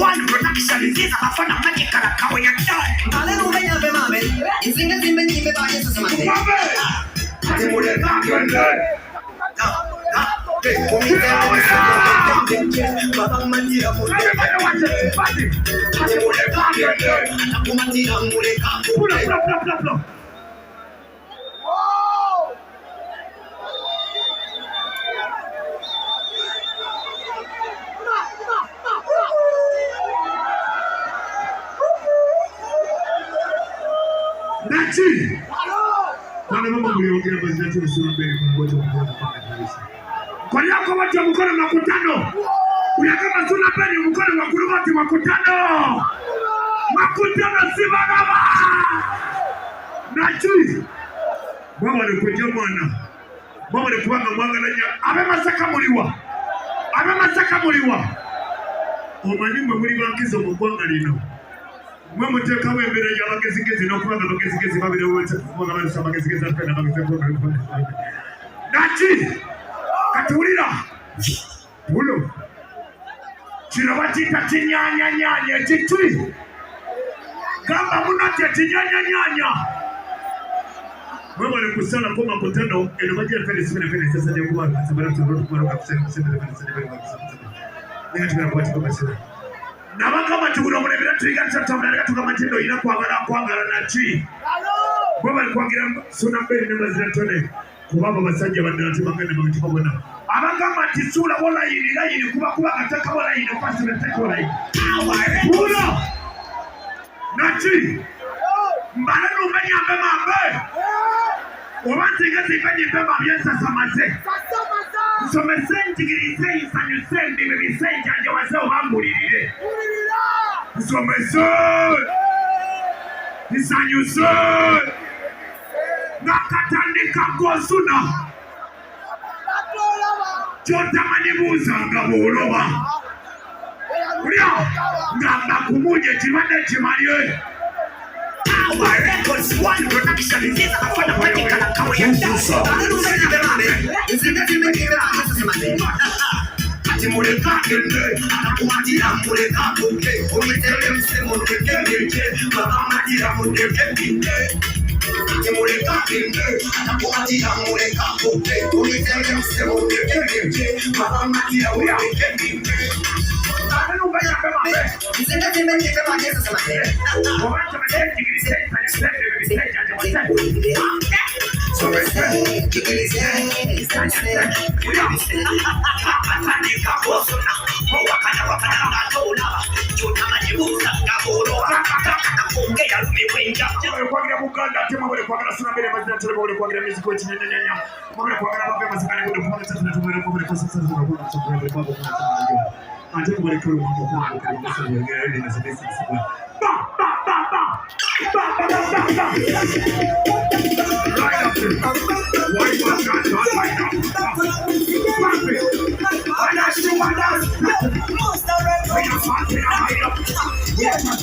One production is Ziza, Bafana, Makutano, Kawe ya Tonny. Hallelujah, be mame. Izinga zimbe nyimbe ba Yesu samate. Mame. Ati mule kakende. Baba Mbaziira mule. Ati mule kakende. Nakumatira mule kakende. Pull up. Bwana mama mliongea Mbaziira tu Suuna mbele kwa wote mkono kwa kanisa. Kwa yako watu mkono Makutano. Unakama Suuna mbele mkono wa kurumati Makutano. Makutano si baba. Nachi. Baba alikuja mwana. Baba alikuwa mwangalia amemasa kamuliwa. Omanyimwe muri bankizo mu gwanga lino. Mwe muteka wembere y'abagezigezi no kubaga abagezigezi babire wote kubaga barusha abagezigezi apena abagezigezi Nachi katulira bulo kirabati nyanya titui kama munate nyanya mwe wale kusala kwa Makutano elebaje fele sasa ndio kwa sababu tunarudi kwa kusema ndio kwa sababu Nabaka matukura mulebera tuiga tatambala tukamatendo ina kwagala nachi. Baba alikuangira Suuna mbele na Mbaziira Tonny. Kubaba basajja badati bagenda mu bitu bona. Abagamba ati Suuna wala yini kuba ataka wala yini kwasi betaka wala yini. Bula. Nachi. Mbana numenya mbemambe. Obantinga zifanye mbemba byesa samaze. Somesenti girize isanyusendi bebisenja nje wazeo bambulirire. Somese isanyuse nakatandika ko Suuna Jotamani buza ngaboloba Ulia ngamba kumunye chimane chimalye Our records one production is Ziza Bafana Makutano Kawe ya Tonny. Izinga zimbe nyimbe ba Yesu samate. Ati mule kakende, nakumatira mule kakende. Omitele msemo nekende, Baba Mbaziira mule kakende. Ati mule kakende, nakumatira mule kakende. Omitele msemo nekende, Baba Mbaziira mule kakende. Izinga zimbe nyimbe ba Yesu samate. kwagira Buganda tema bole kwagira Suuna mbere Mbaziira tele bole kwagira music ko kinenenya bole kwagira babe mazikane bole kwagira tatu tumere bole kwa sasa za kwa sababu bole kwa ante bole kwa kwa kwa sasa ngere ni na sisi kwa ba right up there why you not right now I got you my dad we are fucking up yeah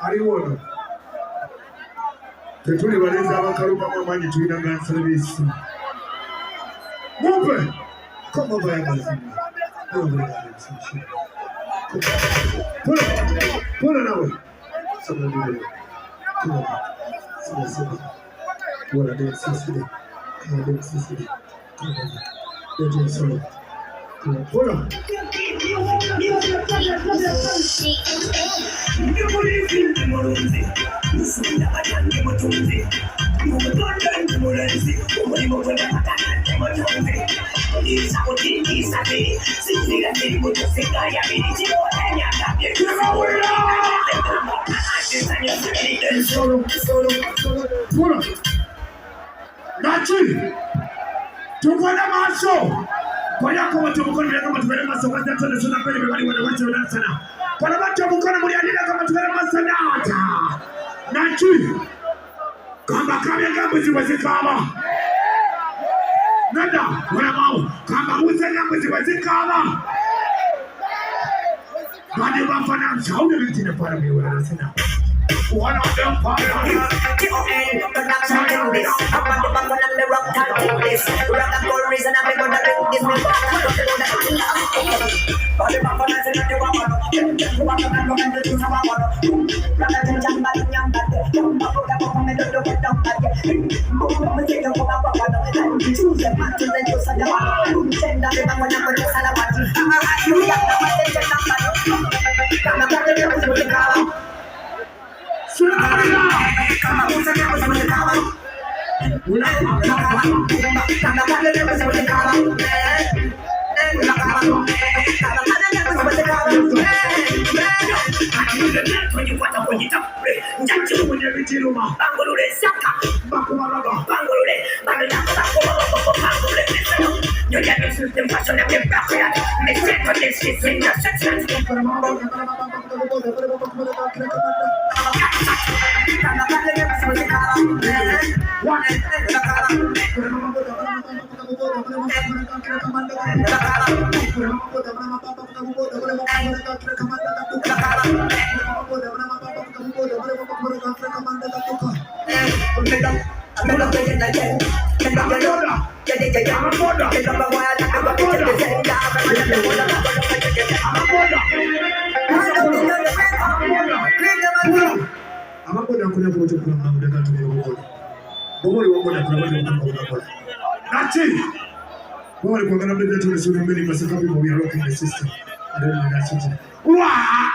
Ariwono tetuli balenzi abakaluba mu amanyi tulina nga service mupe come over here Put it away. Somebody come on. What are they sister? Come on, sister. Come on. They're just so. Come on, put on. Tukwenda maso kwa yako watu mkono kama tuwele maso kwa tatu Suuna pale bali wanawacha Nansana kwa watu mkono mliandika kama tuwele maso data Nachi kama kama ziwezekana nenda wala mau kama ziwezekana bali Bafana mshauri vitine para mimi Nansana one of them fire Abakoda akola ko tukula mu deka tukula. Bobo li wakoda kula wali wakoda. Nachi. Bobo li kwagala bebe tu Suuna mbele masaka people we are rocking the system. I don't know that's it. Wow!